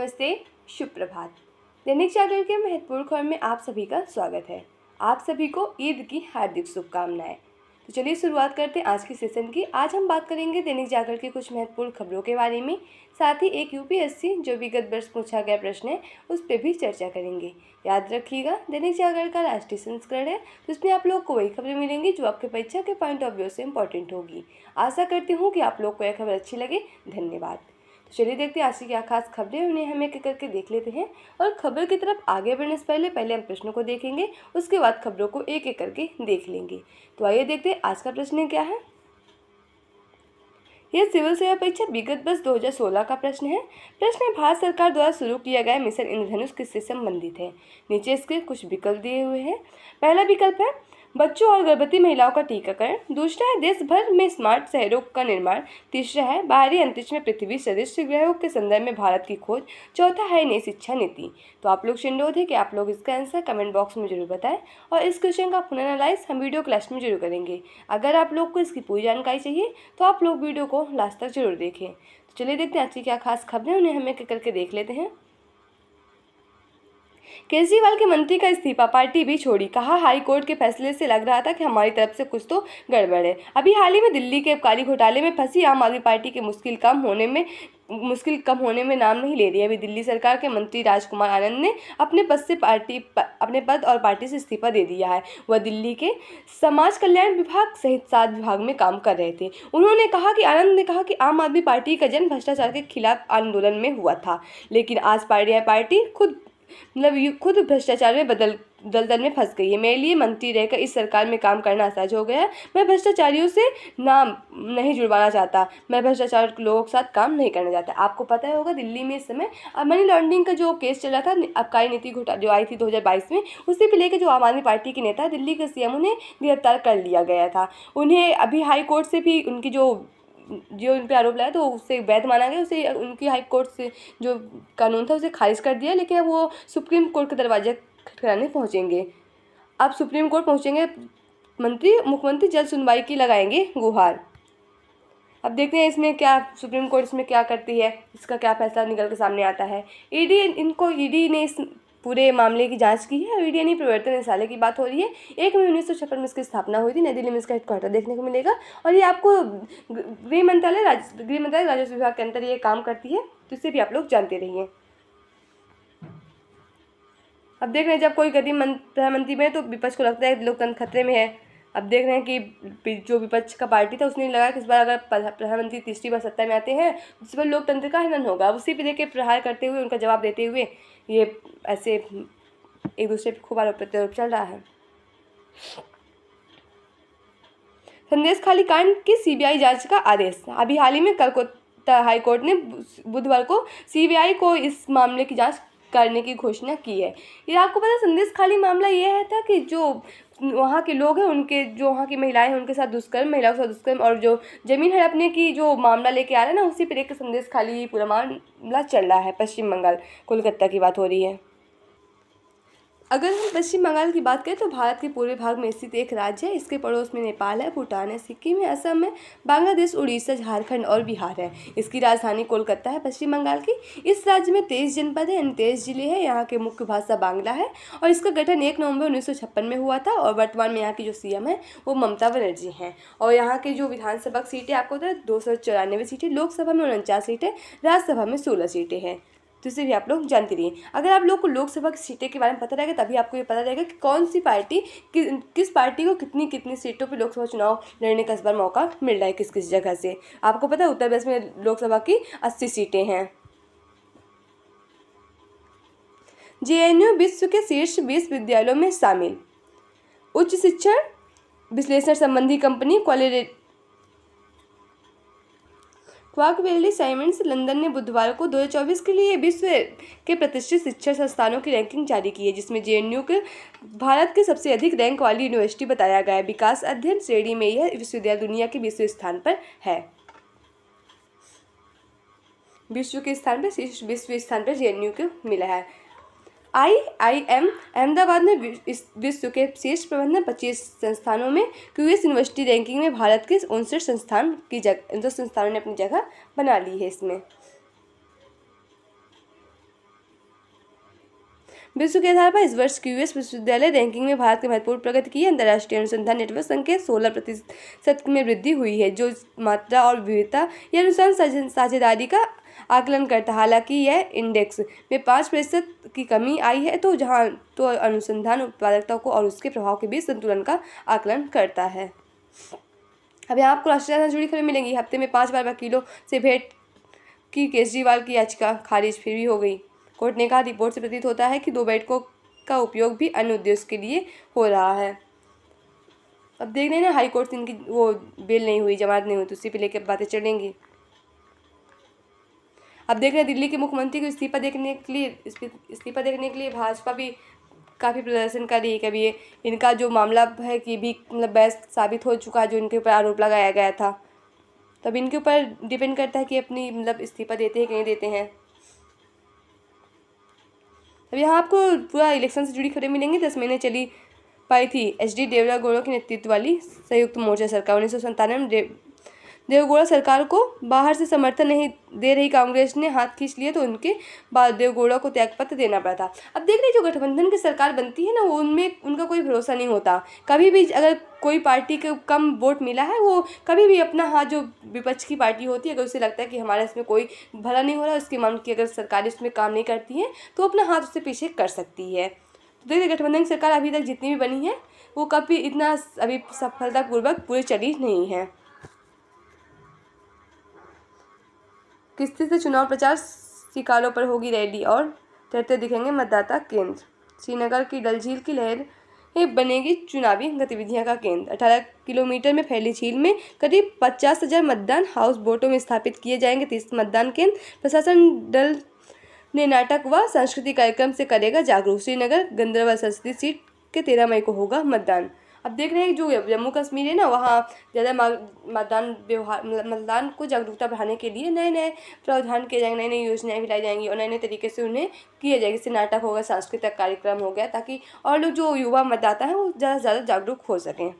नमस्ते, शुभ प्रभात। दैनिक जागरण के महत्वपूर्ण खबर में आप सभी का स्वागत है। आप सभी को ईद की हार्दिक शुभकामनाएं। तो चलिए शुरुआत करते हैं आज की सेशन की। आज हम बात करेंगे दैनिक जागरण की कुछ महत्वपूर्ण खबरों के बारे में, साथ ही एक यूपीएससी जो विगत वर्ष पूछा गया प्रश्न है उस पर भी चर्चा करेंगे। याद रखिएगा, दैनिक जागरण का राष्ट्रीय संस्करण है, तो इसमें आप लोग को वही खबरें मिलेंगी जो आपके परीक्षा के पॉइंट ऑफ व्यू से इम्पोर्टेंट होगी। आशा करती हूँ कि आप लोग को यह खबर अच्छी लगे। धन्यवाद। चलिए देखते हैं आज की क्या खास खबरें, उन्हें हम एक एक करके देख लेते हैं। और खबर की तरफ आगे बढ़ने से पहले हम प्रश्नों को देखेंगे, उसके बाद खबरों को एक एक करके देख लेंगे। तो आइए देखते हैं आज का प्रश्न क्या है। यह सिविल सेवा परीक्षा विगत वर्ष 2016 का प्रश्न है। प्रश्न है, भारत सरकार द्वारा शुरू किया गया मिशन इंद्रधनुष किससे संबंधित है। नीचे इसके कुछ विकल्प दिए हुए हैं। पहला विकल्प है बच्चों और गर्भवती महिलाओं का टीकाकरण। दूसरा है देश भर में स्मार्ट शहरों का निर्माण। तीसरा है बाहरी अंतरिक्ष में पृथ्वी सदृश ग्रहों के संदर्भ में भारत की खोज। चौथा है नई शिक्षा नीति। तो आप लोग से अनुरोध है कि आप लोग इसका आंसर कमेंट बॉक्स में जरूर बताएं, और इस क्वेश्चन का पुनः एनालाइज हम वीडियो क्लास में जरूर करेंगे। अगर आप लोग को इसकी पूरी जानकारी चाहिए तो आप लोग वीडियो को लास्ट तक जरूर देखें। तो चलिए देखते हैं आज की क्या खास खबरें, उन्हें हम एक एक करके देख लेते हैं। केजरीवाल के मंत्री का इस्तीफा, पार्टी भी छोड़ी। कहा, हाई कोर्ट के फैसले से लग रहा था कि हमारी तरफ से कुछ तो गड़बड़ है। अभी हाल ही में दिल्ली के काली घोटाले में फंसी आम आदमी पार्टी के मुश्किल कम होने में नाम नहीं ले रही है। अभी दिल्ली सरकार के मंत्री राजकुमार आनंद ने अपने पद और पार्टी से इस्तीफा दे दिया है। वह दिल्ली के समाज कल्याण विभाग सहित 7 विभाग में काम कर रहे थे। आनंद ने कहा कि आम आदमी पार्टी का जन्म भ्रष्टाचार के खिलाफ आंदोलन में हुआ था, लेकिन आज पार्टी खुद भ्रष्टाचार में दलदल में फंस गई है। मेरे लिए मंत्री रहकर इस सरकार में काम करना असहज हो गया है। मैं भ्रष्टाचारियों से नाम नहीं जुड़वाना चाहता। मैं भ्रष्टाचार लोगों के साथ काम नहीं करना चाहता। आपको पता ही होगा, दिल्ली में इस समय मनी लॉन्ड्रिंग का जो केस चल रहा था, आबकारी नीति घोटाला जो आई थी 2022 में, उसी पे लेकर जो आम आदमी पार्टी के नेता दिल्ली के सीएम उन्हें गिरफ्तार कर लिया गया था। उन्हें अभी हाई कोर्ट से भी उनकी जो उन पर आरोप लगाया तो उससे वैध माना गया। उसे उनकी हाई कोर्ट से जो कानून था उसे खारिज कर दिया, लेकिन अब वो सुप्रीम कोर्ट के दरवाजे खटखटाने पहुंचेंगे। अब सुप्रीम कोर्ट पहुंचेंगे मुख्यमंत्री जल्द सुनवाई की लगाएंगे गुहार। अब देखते हैं इसमें क्या सुप्रीम कोर्ट इसमें क्या करती है, इसका क्या फैसला निकल के सामने आता है। ईडी ने इस पूरे मामले की जांच की है। ईडी यानी प्रवर्तन निदेशालय की बात हो रही है। 1 मई 1956 में इसकी स्थापना हुई थी। नई दिल्ली में इसका हेडक्वार्टर देखने को मिलेगा, और ये आपको गृह मंत्रालय राजस्व विभाग के अंदर ये काम करती है, तो इसे भी आप लोग जानते रहिए। अब देख रहे हैं, जब कोई गरीब प्रधानमंत्री बने तो विपक्ष को लगता है लोकतंत्र खतरे में है। अब देख रहे हैं कि जो विपक्ष का पार्टी था उसने लगा कि इस बार अगर प्रधानमंत्री तीसरी बार सत्ता में आते हैं तो इस बार लोकतंत्र का हनन होगा। अब उसी पे देख के प्रहार करते हुए, उनका जवाब देते हुए ये ऐसे एक दूसरे पे खूब आरोप प्रत्यारोप चल रहा है। संदेश खाली कांड की सीबीआई जांच का आदेश। अभी हाल ही में कलकत्ता हाई कोर्ट ने बुधवार को सीबीआई को इस मामले की जांच करने की घोषणा की है। ये आपको पता है, संदेश खाली मामला ये है था कि जो वहाँ के लोग हैं, उनके जो वहाँ की महिलाएं हैं उनके साथ महिलाओं के साथ दुष्कर्म और जो जमीन हड़पने की जो मामला लेके आ रहा है ना, उसी पर एक संदेश खाली पूरा मामला चल रहा है। पश्चिम बंगाल कोलकाता की बात हो रही है। अगर हम पश्चिम बंगाल की बात करें तो भारत के पूर्वी भाग में स्थित एक राज्य है। इसके पड़ोस में नेपाल है, भूटान है, सिक्किम है, असम है, बांग्लादेश, उड़ीसा, झारखंड और बिहार है। इसकी राजधानी कोलकाता है पश्चिम बंगाल की। इस राज्य में 23 जनपद है, 23 जिले हैं। यहाँ की मुख्य भाषा बांग्ला है, और इसका गठन 1 नवंबर 1956 में हुआ था। और वर्तमान में यहाँ की जो सीएम है वो ममता बनर्जी हैं। और यहाँ की जो विधानसभा सीटें आपको पता है 294 सीटें, लोकसभा में 49 सीटें, राज्यसभा में 16 सीटें हैं। तो इसे भी आप लोग जानते रहिए। अगर आप लोग को लोकसभा की सीटें के बारे में पता रहेगा तभी आपको ये पता रहेगा कि कौन सी पार्टी किस पार्टी को कितनी सीटों पे लोकसभा चुनाव लड़ने का इस बार मौका मिल रहा है, किस जगह से। आपको पता है उत्तर प्रदेश में लोकसभा की 80 सीटें हैं। जेएनयू विश्व के शीर्ष 20 विद्यालयों में शामिल। उच्च शिक्षण विश्लेषण संबंधी कंपनी क्वार्कवेली साइमंड्स लंदन ने बुधवार को 2024 के लिए विश्व के प्रतिष्ठित शिक्षण संस्थानों की रैंकिंग जारी की है, जिसमें जेएनयू के भारत के सबसे अधिक रैंक वाली यूनिवर्सिटी बताया गया है। विकास अध्ययन श्रेणी में यह विश्वविद्यालय दुनिया के 20वें स्थान पर है। शीर्ष 20वें स्थान पर जेएनयू को मिला है। IIM अहमदाबाद में विश्व के शीर्ष प्रबंधन 25 संस्थानों में क्यूएस यूनिवर्सिटी रैंकिंग में भारत के 59 संस्थानों ने अपनी जगह बना ली है। इसमें विश्व के आधार पर इस वर्ष क्यूएस विश्वविद्यालय रैंकिंग में भारत ने महत्वपूर्ण प्रगति की है। अंतर्राष्ट्रीय अनुसंधान नेटवर्क संघ के 16% में वृद्धि हुई है, जो मात्रा और विविधता या अनुसंधान साझेदारी का आकलन करता है। हालांकि यह इंडेक्स में 5% की कमी आई है, तो जहां तो अनुसंधान उत्पादकता को और उसके प्रभाव के बीच संतुलन का आकलन करता है। अब यहाँ आपको राष्ट्रीय राजधानी से जुड़ी खबरें मिलेंगी। हफ्ते में 5 बार वकीलों से भेंट की केजरीवाल की याचिका खारिज फिर भी हो गई। कोर्ट ने कहा, रिपोर्ट से प्रतीत होता है कि 2 बैठकों का उपयोग भी अन्य उद्देश्य के लिए हो रहा है। अब देख रहे हैं ना, हाई कोर्ट से इनकी वो बेल नहीं हुई, जमानत नहीं हुई, तो उसी पे लेकर बातें चलेंगी। अब देख रहे हैं दिल्ली के मुख्यमंत्री को इस्तीफा देने के लिए भाजपा भी काफ़ी प्रदर्शन कर रही है। कभी ये इनका जो मामला है कि भी मतलब बहस साबित हो चुका है, जो इनके ऊपर आरोप लगाया गया था। तब इनके ऊपर डिपेंड करता है कि अपनी मतलब इस्तीफा देते हैं कि नहीं देते हैं। अब यहाँ आपको पूरा इलेक्शन से जुड़ी खबरें मिलेंगी। 10 महीने चली पाई थी एचडी देवेगौड़ा के नेतृत्व वाली संयुक्त मोर्चा सरकार। 1997 में देवेगौड़ा सरकार को बाहर से समर्थन नहीं दे रही कांग्रेस ने हाथ खींच लिए, तो उनके बाद देवेगौड़ा को त्यागपत्र देना पड़ा था। अब देख रहे जो गठबंधन की सरकार बनती है ना, वो उनमें उनका कोई भरोसा नहीं होता। कभी भी अगर कोई पार्टी को कम वोट मिला है, वो कभी भी अपना हाथ, जो विपक्ष की पार्टी होती है, अगर उसे लगता है कि हमारे इसमें कोई भला नहीं हो रहा, उसके मन की अगर सरकार इसमें काम नहीं करती है, तो अपना हाथ उससे पीछे कर सकती है। तो देखिए गठबंधन की सरकार अभी तक जितनी भी बनी है, वो कभी इतना अभी सफलतापूर्वक पूरी चली नहीं है। किस्ती से चुनाव प्रचार, शिकारों पर होगी रैली और तैरते दिखेंगे मतदाता केंद्र। श्रीनगर की डल झील की लहर बनेगी चुनावी गतिविधियों का केंद्र। 18 किलोमीटर में फैली झील में करीब 50,000 मतदान हाउस बोटों में स्थापित किए जाएंगे। 30 मतदान केंद्र। प्रशासन डल ने नाटक व सांस्कृतिक कार्यक्रम से करेगा जागरूक। श्रीनगर गंदरबल संसदीय सीट के 13 मई को होगा मतदान। अब देख रहे हैं जो जम्मू कश्मीर है ना, वहाँ ज़्यादा मतदान को जागरूकता बढ़ाने के लिए नए नए प्रावधान किए जाएंगे, नई नई योजनाएं भी लाई जाएंगी और नए नए तरीके से उन्हें किया जाएगा। जैसे नाटक होगा, सांस्कृतिक कार्यक्रम हो गया, ताकि और लोग जो युवा मतदाता हैं वो ज़्यादा से ज़्यादा जागरूक हो सकें।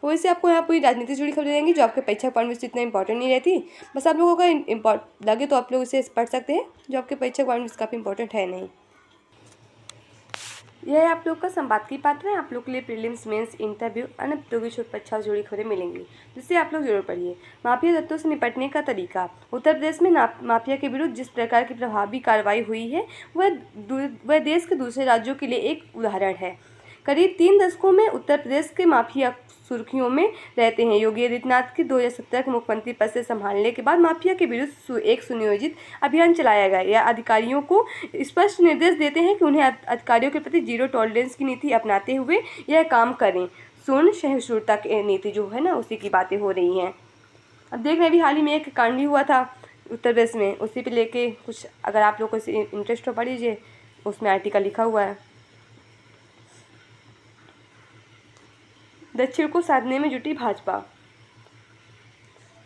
वैसे आपको यहाँ पूरी राजनीति से जुड़ी खबरें देंगी, जो आपके परीक्षा पॉइंट में से इतना इंपॉर्टेंट नहीं रहती। बस आप लोगों का लगे तो आप लोग इसे पढ़ सकते हैं, जो आपके परीक्षा पॉइंट में काफ़ी इंपॉर्टेंट है नहीं। यह है आप लोग का संपादकीय पात्र है। आप लोग के लिए प्रीलिम्स, मेंस, इंटरव्यू, अन्य प्रतियोगी परीक्षाओं से जुड़ी खबरें मिलेंगी, जिससे आप लोग जरूर पढ़िए। माफिया तत्वों से निपटने का तरीका। उत्तर प्रदेश में माफिया के विरुद्ध जिस प्रकार की प्रभावी कार्रवाई हुई है, वह देश के दूसरे राज्यों के लिए एक उदाहरण है। करीब 3 दशकों में उत्तर प्रदेश के माफिया सुर्खियों में रहते हैं। योगी आदित्यनाथ के 2017 के मुख्यमंत्री पद से संभालने के बाद माफिया के विरुद्ध एक सुनियोजित अभियान चलाया गया। यह अधिकारियों को स्पष्ट निर्देश देते हैं कि उन्हें अधिकारियों के प्रति जीरो टॉलरेंस की नीति अपनाते हुए यह काम करें। शून्य सहिष्णुता की नीति जो है ना, उसी की बातें हो रही हैं। अब देख रहे हैं, अभी हाल ही में एक कांड हुआ था उत्तर प्रदेश में, उसी पर लेके कुछ अगर आप लोग को इंटरेस्ट हो पढ़ लीजिए, उसमें आर्टिकल लिखा हुआ है। दक्षिण को साधने में जुटी भाजपा।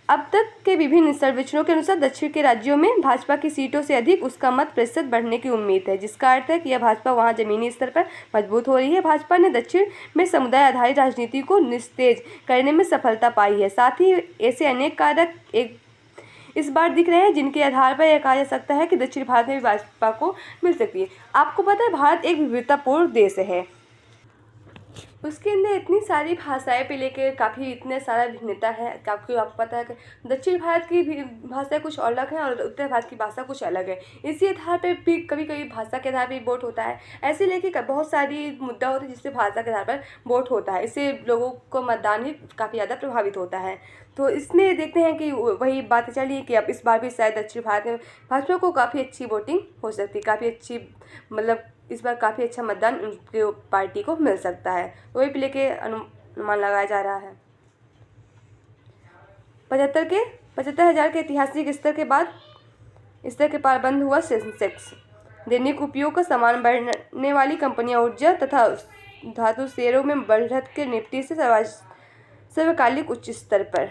अब तक के विभिन्न सर्वेक्षणों के अनुसार दक्षिण के राज्यों में भाजपा की सीटों से अधिक उसका मत प्रतिशत बढ़ने की उम्मीद है, जिसका अर्थ है कि यह भाजपा वहां जमीनी स्तर पर मजबूत हो रही है। भाजपा ने दक्षिण में समुदाय आधारित राजनीति को निस्तेज करने में सफलता पाई है। साथ ही ऐसे अनेक कारक इस बार दिख रहे हैं, जिनके आधार पर यह कहा जा सकता है कि दक्षिण भारत में भी भाजपा को मिल सकती है। आपको पता है, भारत एक विविधतापूर्ण देश है। उसके अंदर इतनी सारी भाषाएं पे लेकर काफ़ी इतने सारा भिन्नता है। आपको पता है कि दक्षिण भारत की भाषा कुछ अलग है और उत्तर भारत की भाषा कुछ अलग है। इसी आधार पर भी कभी कभी भाषा के आधार पर वोट होता है। ऐसे लेके बहुत सारी मुद्दा होते हैं जिससे भाषा के आधार पर वोट होता है। इससे लोगों को मतदान भी काफ़ी ज़्यादा प्रभावित होता है। तो इसमें देखते हैं कि वही बात चली है कि अब इस बार भी शायद दक्षिण भारत में भाजपा को काफ़ी अच्छी वोटिंग हो सकती है, काफ़ी अच्छी मतलब इस बार काफ़ी अच्छा मतदान उनके पार्टी को मिल सकता है। वही पे लेके अनुमान लगाया जा रहा है। 75,000 के ऐतिहासिक स्तर के पार बंद हुआ सेंसेक्स। दैनिक उपयोग का सामान बढ़ने वाली कंपनियां ऊर्जा तथा धातु शेयरों में बढ़त के निफ्टी से सर्वकालिक उच्च स्तर पर।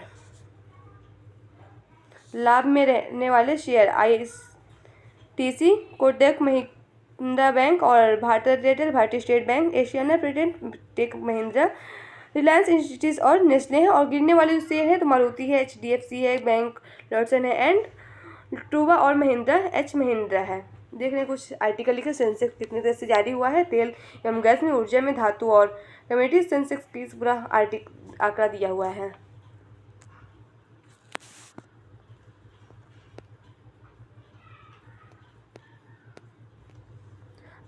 लाभ में रहने वाले share ITC, Kotak Mahindra bank और Bharti Airtel, Bharatiya state bank, Asian Paints, tech Mahindra, Reliance Industries और नेस्ले है। और गिरने वाले जो शेयर है तो मारुति है, HDFC है, बैंक लॉटसन है एंड टूबा और महिंद्रा महिंद्रा है। देख रहे हैं कुछ आर्टिकल लिखे सेंसेक्स कितने देर से जारी हुआ है। तेल एवं गैस में, ऊर्जा में, धातु और कम्योडिटी सेंसेक्स की पूरा आंकड़ा दिया हुआ है।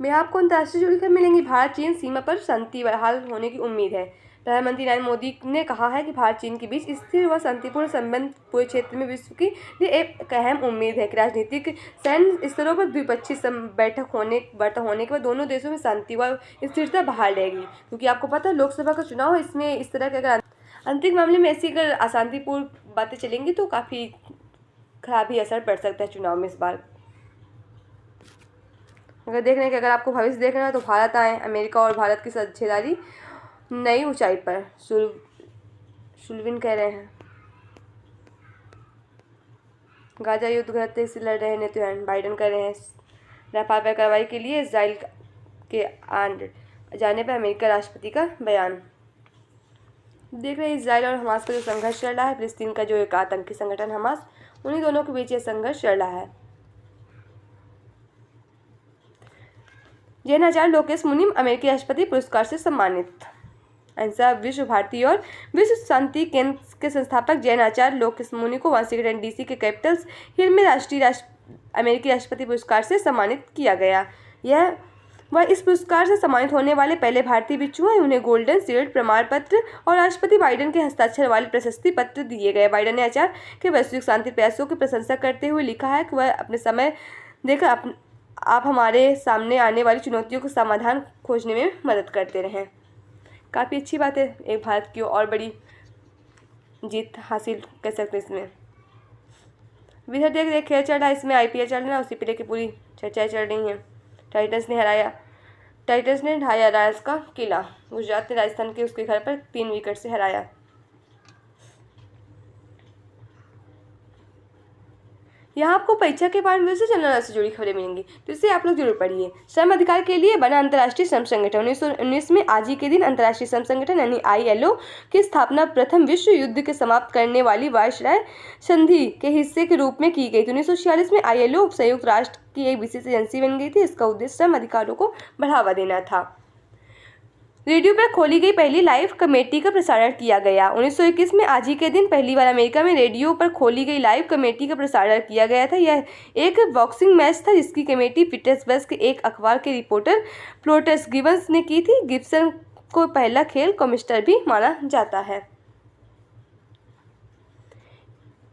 में आपको अंतर्राष्ट्रीय जुड़ी खबर मिलेंगी। भारत चीन सीमा पर शांति बहाल होने की उम्मीद है। प्रधानमंत्री नरेंद्र मोदी ने कहा है कि भारत चीन के बीच स्थिर व शांतिपूर्ण संबंध पूरे क्षेत्र में विश्व के लिए एक अहम उम्मीद है कि राजनीतिक सैन्य स्तरों पर द्विपक्षीय बैठक होने के बाद दोनों देशों में शांति व स्थिरता बहाल रहेगी। क्योंकि आपको पता है लोकसभा का चुनाव है, इसमें इस तरह के अगर आंतरिक मामले में ऐसी अगर अशांतिपूर्ण बातें चलेंगी तो काफ़ी खराब ही असर पड़ सकता है चुनाव में इस बार। अगर देख रहे हैं कि अगर आपको भविष्य देखना है तो भारत आए, अमेरिका और भारत की साझेदारी नई ऊंचाई पर, सुल्विन कह रहे हैं। गाजा युद्ध घटते से लड़ रहे नेतन्याहू, बाइडेन कह रहे हैं। रफाल पर कार्रवाई के लिए इजराइल के जाने पर अमेरिका राष्ट्रपति का बयान। देख रहे हैं इजराइल और हमास का जो संघर्ष चल रहा है, फिलिस्तीन का जो एक आतंकी संगठन हमास, उन्हीं दोनों के बीच ये संघर्ष चल रहा है। जैनाचार्य लोकेश मुनि अमेरिकी राष्ट्रपति पुरस्कार से सम्मानित। अहिंसा विश्व भारती और विश्व शांति केंद्र के संस्थापक जैनाचार्य लोकेश मुनि को वाशिंगटन डीसी के कैपिटल हिल में अमेरिकी राष्ट्रपति पुरस्कार से सम्मानित किया गया। वह इस पुरस्कार से सम्मानित होने वाले पहले भारतीय भिक्षु हैं। उन्हें गोल्डन शील्ड प्रमाण पत्र और राष्ट्रपति बाइडेन के हस्ताक्षर वाले प्रशस्ति पत्र दिए गए। बाइडेन ने आचार्य के वैश्विक शांति प्रयासों की प्रशंसा करते हुए लिखा है कि वह अपने समय देकर आप हमारे सामने आने वाली चुनौतियों का समाधान खोजने में मदद करते रहें। काफ़ी अच्छी बात है, एक भारत की और बड़ी जीत हासिल कर सकते हैं इसमें। विधर देख खेल चल रहा है, इसमें IPL चल रहा है, उसी प्ले की पूरी चर्चाएं चल रही हैं। टाइटंस ने ढाया रॉयल्स का किला। गुजरात ने राजस्थान के उसके घर पर 3 विकेट से हराया। यहाँ आपको परीक्षा के बारे में से जनरल से जुड़ी खबरें मिलेंगी, तो इसे आप लोग जरूर पढ़िए। श्रम अधिकार के लिए बना अंतर्राष्ट्रीय श्रम संगठन। 1919 में आज ही के दिन अंतर्राष्ट्रीय श्रम संगठन यानी ILO की स्थापना प्रथम विश्व युद्ध के समाप्त करने वाली वायसराय संधि के हिस्से के रूप में की गई थी। 1946 में ILO संयुक्त राष्ट्र की एक विशेष एजेंसी बन गई थी। इसका उद्देश्य श्रम अधिकारों को बढ़ावा देना था। रेडियो पर खोली गई पहली लाइव कमेटी का प्रसारण किया गया। 1921 में आज ही के दिन पहली बार अमेरिका में रेडियो पर खोली गई लाइव कमेटी का प्रसारण किया गया था। यह एक बॉक्सिंग मैच था जिसकी कमेटी पीटर्सबर्ग के एक अखबार के रिपोर्टर प्लोटस गिब्स ने की थी। गिब्सन को पहला खेल कमिस्टर भी माना जाता है।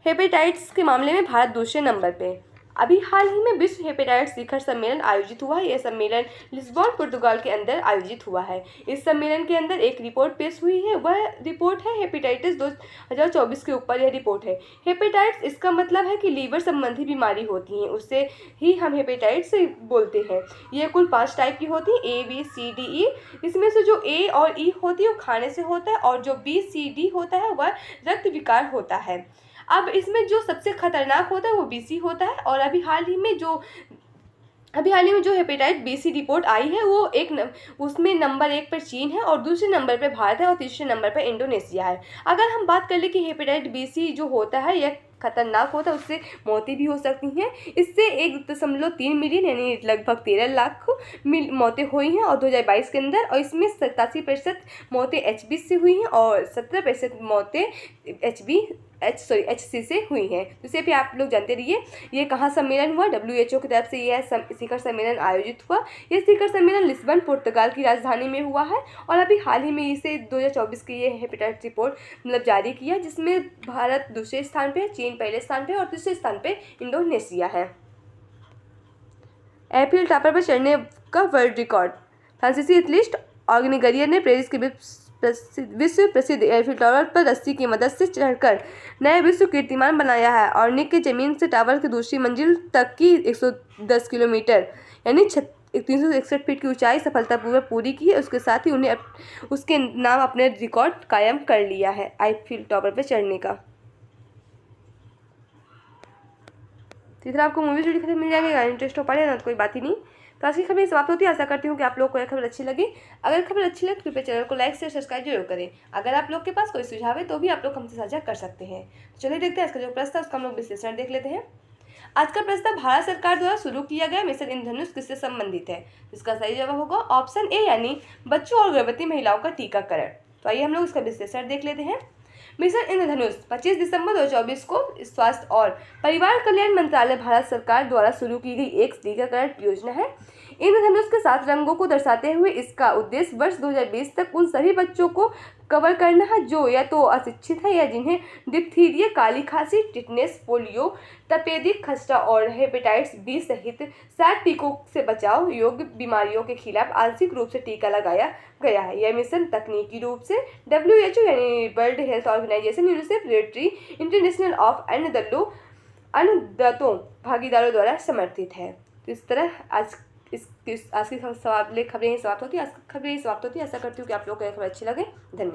हेपेटाइटिस के मामले में भारत दूसरे नंबर पे। अभी हाल ही में विश्व हेपेटाइटिस शिखर सम्मेलन आयोजित हुआ है। यह सम्मेलन लिस्बन पुर्तगाल के अंदर आयोजित हुआ है। इस सम्मेलन के अंदर एक रिपोर्ट पेश हुई है। वह रिपोर्ट है हेपेटाइटिस 2024 के ऊपर। यह रिपोर्ट है हेपेटाइटिस, इसका मतलब है कि लीवर संबंधी बीमारी होती है, उससे ही हम हेपेटाइटिस बोलते हैं। यह कुल 5 टाइप की होती है, A B C D E। इसमें से जो A और E होती है वो खाने से होता है, और जो B C D होता है वह रक्त विकार होता है। अब इसमें जो सबसे खतरनाक होता है वो BC होता है। और अभी हाल ही में जो हेपेटाइटिस BC रिपोर्ट आई है वो उसमें नंबर 1 पर चीन है, और दूसरे नंबर पर भारत है, और तीसरे नंबर पर इंडोनेशिया है। अगर हम बात कर ले कि हेपेटाइटिस BC जो होता है यह खतरनाक होता है, उससे मौतें भी हो सकती हैं। इससे 1.3 मिलियन यानी लगभग 13 लाख मौतें हुई हैं और 2022 के अंदर, और इसमें 87% मौतें HB से हुई हैं और 17% मौतें HC से हुई हैं। जिसे भी आप लोग जानते रहिए। ये कहाँ सम्मेलन हुआ? WHO की तरफ से यह शिखर सम्मेलन आयोजित हुआ। यह शिखर सम्मेलन लिस्बन पुर्तगाल की राजधानी में हुआ है, और अभी हाल ही में इसे 2024 की ये हेपेटाइटिस रिपोर्ट जारी किया, जिसमें भारत दूसरे स्थान पे, चीन पहले स्थान पे और तीसरे स्थान पे इंडोनेशिया है। एफिल टावर पर चढ़ने का वर्ल्ड रिकॉर्ड। फ्रांसीसी एथलीट ऑग्नी गरियर ने पेरिस के विश्व प्रसिद्ध एफिल टावर पर रस्सी की मदद से चढ़कर नया विश्व कीर्तिमान बनाया है। ऑर्निक के जमीन से टावर की दूसरी मंजिल तक की 110 किलोमीटर यानी 361 फीट की ऊंचाई सफलतापूर्वक पूरी की है। उसके साथ ही उन्हें उसके नाम अपने रिकॉर्ड कायम कर लिया है आईफिल टावर पर चढ़ने का। तीसरा आपको मूवी जुड़ी खबर मिल जाएगी। अगर इंटरेस्ट हो पड़े ना तो कोई बात ही नहीं। तो आज की खबर समाप्त होती है। आशा करती हूँ कि आप लोग को यह खबर अच्छी लगी। अगर खबर अच्छी लगे तो कृपया चैनल को लाइक शेयर सब्सक्राइब जरूर करें। अगर आप लोग के पास कोई सुझाव है तो भी आप लोग हमसे साझा कर सकते हैं। चलिए देखते हैं इसका जो प्रश्न है उसका हम लोग विश्लेषण देख लेते हैं। आज का प्रश्न भारत सरकार द्वारा शुरू किया गया मिशन इंद्रधनुष किससे संबंधित है? इसका सही जवाब होगा ऑप्शन ए यानी बच्चों और गर्भवती महिलाओं का टीकाकरण। तो आइए हम लोग इसका विश्लेषण देख लेते हैं। मिशन इंद्रधनुष 25 दिसंबर 2024 को स्वास्थ्य और परिवार कल्याण मंत्रालय भारत सरकार द्वारा शुरू की गई एक टीकाकरण योजना है। इंद्रधनुष के 7 रंगों को दर्शाते हुए इसका उद्देश्य वर्ष 2020 तक उन सभी बच्चों को कवर करना है जो या तो अशिक्षित है या जिन्हें डिप्थीरिया, काली खांसी, टिटनेस, पोलियो, तपेदिक खसरा और हेपेटाइटिस बी सहित 7 टीकों से बचाव योग्य बीमारियों के खिलाफ आंशिक रूप से टीका लगाया गया है। यह मिशन तकनीकी रूप से WHO यानी World Health Organization, UNICEF, rotary international of अन्नदातों भागीदारों द्वारा समर्थित है। तो इस तरह आज की खबरें समाप्त होती है। आशा करती हूँ कि आप लोगों को यह खबर अच्छी लगे। धन्यवाद।